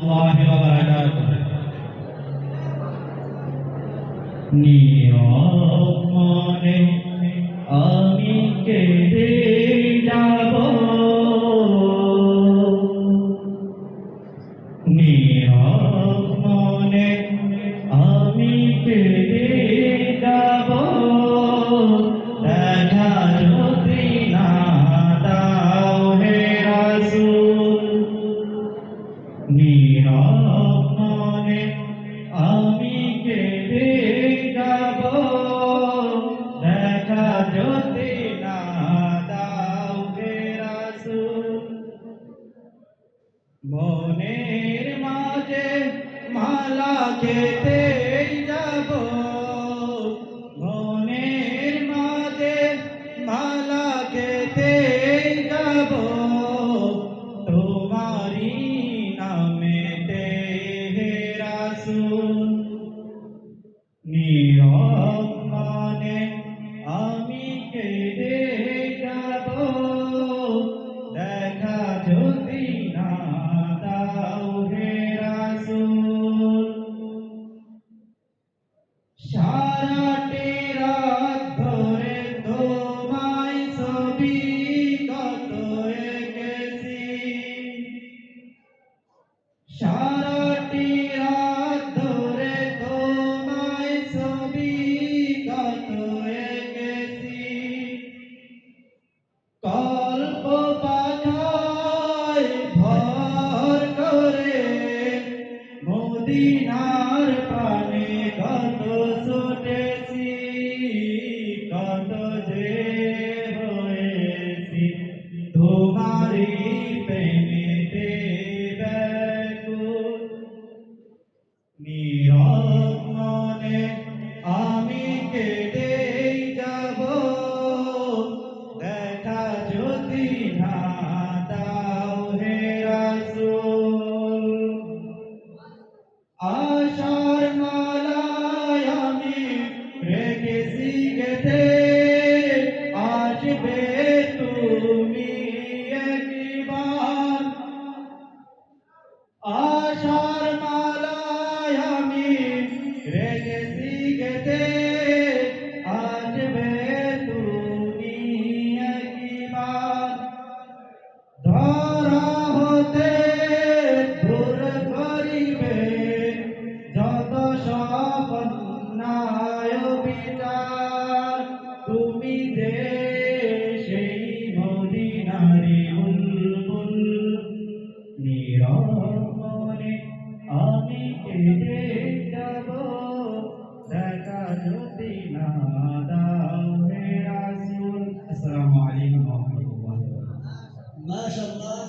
রাহমাতুল্লাহি ওয়া বারাকাতুহু। নীরব মনে আমি কেঁদে যাব, নীরব মনে আমি কেঁদে যাব, দেখা যদি না দাও হে রাসূল। নীরব মনে আমি কেঁদে যাব, দেখা যদি না দাও হে রাসূল। মনের মাঝে মালা গেঁথে যাব, মনের মাঝে মালা গেঁথে যাব, তোমারি নামেতে হে রাসূল। নীরব মনে আমি কেঁদে যাব, দেখা যদি না দাও হে রাসূল। সারাটি রাত ধরে তোমায় ছবি কত এঁকেছি, সারাটি রাত ধরে তোমায় ছবি কত এঁকেছি। কল্প পাথায় ভর করে মদিনার পানে কত ছুটেছি, কত যে হয়েছি তোমারি প্রেমেতে ব্যাকুল। নীরব মনে আমি কেঁদে যাব, দেখা যদি না দাও হে রাসূল। আশার মালায় আমি রেখেছি গেঁথে, আসবে তুমি একবার। আশার মালায় আমি রেখেছি গেঁথে, আসবে তুমি একবার। ধরা হতে দূর করিবে যত সব অন্যায় বিচার, তুমি যে সেই মদিনারি বুলবুল। নীরব মনে আমি কেঁদে যাব, দেখা যদি না দাও হে রাসূল। আসসালামু আলাইকুম ওয়া রাহমাতুল্লাহি ওয়া বারাকাতুহু। মাশাআল্লাহ।